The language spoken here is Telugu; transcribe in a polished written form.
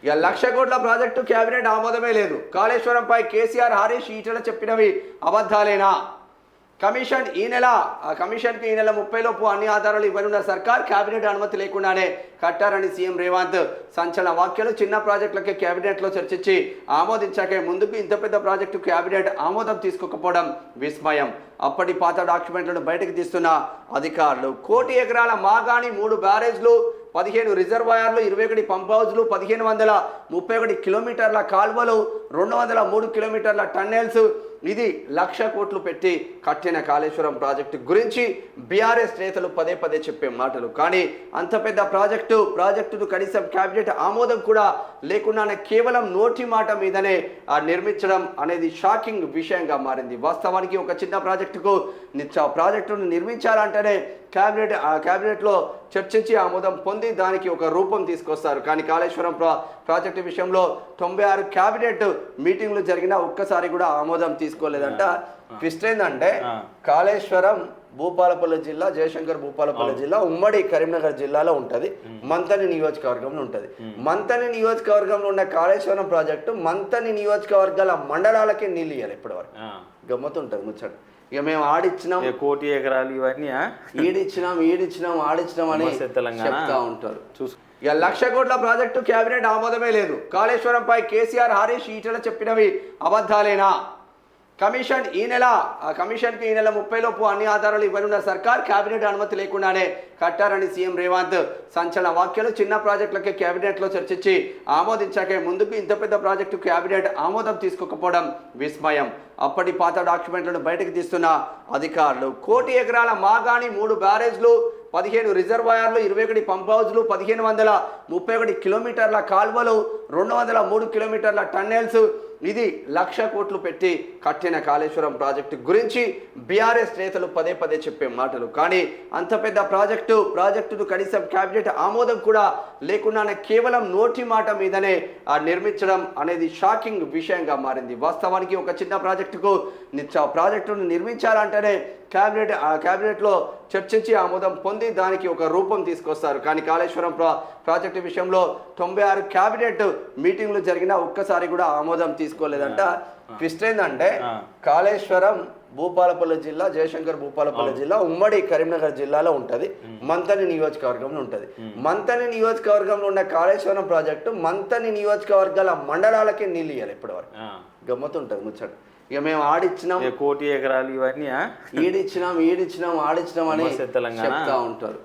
ఇక 1,00,000 కోట్ల ప్రాజెక్టు కేబినెట్ ఆమోదమే లేదు. కాళేశ్వరంపై కేసీఆర్, హరీష్ ఈటెల చెప్పినవి అబద్ధాలేనా? కమిషన్కి ఈ నెల 30 లోపు అన్ని ఆధారాలు ఇవ్వనున్న సర్కార్ కేబినెట్ అనుమతి లేకుండానే కట్టారని సీఎం రేవంత్ సంచలన వ్యాఖ్యలు. చిన్న ప్రాజెక్టులకే కేబినెట్లో చర్చించి ఆమోదించాకే ముందుకు ఇంత పెద్ద ప్రాజెక్టు కేబినెట్ ఆమోదం తీసుకోకపోవడం విస్మయం. అప్పటి పాత డాక్యుమెంట్లను బయటకు తీస్తున్న అధికారులు. 1 కోటి ఎకరాల మాగాణి, 3 బ్యారేజ్లు, 15 రిజర్వాయర్లు, 21 పంప్ హౌజ్లు, 1531 కిలోమీటర్ల కాల్వలు, 203 కిలోమీటర్ల టన్నెల్స్. ఇది 1,00,000 కోట్లు పెట్టి కట్టిన కాళేశ్వరం ప్రాజెక్టు గురించి బీఆర్ఎస్ నేతలు పదే చెప్పే మాటలు. కానీ అంత పెద్ద ప్రాజెక్టును కనీసం కేబినెట్ ఆమోదం కూడా లేకుండానే కేవలం నోటి మాట మీదనే నిర్మించడం అనేది షాకింగ్ విషయంగా మారింది. వాస్తవానికి ఒక చిన్న ప్రాజెక్టును నిర్మించాలంటేనే కేబినెట్లో చర్చించి ఆమోదం పొంది దానికి ఒక రూపం తీసుకొస్తారు. కానీ కాళేశ్వరం ప్రాజెక్టు విషయంలో 96 కేబినెట్ మీటింగ్లు జరిగినా ఒక్కసారి కూడా ఆమోదం తీసుకోలేదంట. ట్విస్ట్ ఏంటంటే కాళేశ్వరం భూపాలపల్లి జిల్లా, జయశంకర్ భూపాలపల్లి జిల్లా, ఉమ్మడి కరీంనగర్ జిల్లాలో ఉంటుంది. మంతని నియోజకవర్గంలో ఉంటుంది. మంతని నియోజకవర్గంలో ఉన్న కాళేశ్వరం ప్రాజెక్టు మంతని నియోజకవర్గాల మండలాలకే నీళ్ళు ఇవ్వాలి ఇప్పటివరకు. గమ్మతుంటుంది ముచ్చట. ఇక మేము ఆడిచ్చినాం, 1 కోటి ఎకరాలు ఇవన్నీ ఈడిచ్చినాం అని చెప్తా ఉంటారు. ఇక 1,00,000 కోట్ల ప్రాజెక్టు కేబినెట్ ఆమోదమే లేదు. కాళేశ్వరంపై కేసీఆర్, హరీష్ ఈటెల చెప్పినవి అబద్ధాలేనా? కమిషన్కి ఈ నెల 30 లోపు అన్ని ఆధారాలు ఇవ్వనున్న సర్కార్ కేబినెట్ అనుమతి లేకుండానే కట్టారని సీఎం రేవంత్ సంచలన వ్యాఖ్యలు. చిన్న ప్రాజెక్టులకే కేబినెట్లో చర్చించి ఆమోదించాకే ముందుకు ఇంత పెద్ద ప్రాజెక్టు కేబినెట్ ఆమోదం తీసుకోకపోవడం విస్మయం. అప్పటి పాత డాక్యుమెంట్లను బయటకు తీస్తున్న అధికారులు. 1 కోటి ఎకరాల మాగాణి, 3 బ్యారేజ్లు, 15 రిజర్వాయర్లు, 21 పంప్ హౌజ్లు, 1531 కిలోమీటర్ల కాల్వలు, 203 కిలోమీటర్ల టన్నెల్స్. ఇది 1,00,000 కోట్లు పెట్టి కట్టిన కాళేశ్వరం ప్రాజెక్టు గురించి బీఆర్ఎస్ నేతలు పదే చెప్పే మాటలు. కానీ అంత పెద్ద ప్రాజెక్టును కనీసం కేబినెట్ ఆమోదం కూడా లేకుండానే కేవలం నోటి మాట మీదనే నిర్మించడం అనేది షాకింగ్ విషయంగా మారింది. వాస్తవానికి ఒక చిన్న ప్రాజెక్టును నిర్మించాలంటేనే కేబినెట్లో చర్చించి ఆమోదం పొంది దానికి ఒక రూపం తీసుకొస్తారు. కానీ కాళేశ్వరం ప్రాజెక్టు విషయంలో 96 కేబినెట్ మీటింగ్లు జరిగినా ఒక్కసారి కూడా ఆమోదం తీసుకోలేదంట. ట్విస్ట్ ఏంటంటే కాళేశ్వరం భూపాలపల్లి జిల్లా, జయశంకర్ భూపాలపల్లి జిల్లా, ఉమ్మడి కరీంనగర్ జిల్లాలో ఉంటుంది. మంతని నియోజకవర్గంలో ఉంటుంది. మంతని నియోజకవర్గంలో ఉన్న కాళేశ్వరం ప్రాజెక్టు మంతని నియోజకవర్గాల మండలాలకే నీళ్ళు ఇవ్వాలి ఇప్పటివరకు. గమ్మతుంటుంది ముచ్చట. ఇక మేము ఆడిచ్చినాం, 1 కోటి ఎకరాలు ఇవన్నీ ఈడిచ్చినాం అని చెప్తా ఉంటారు.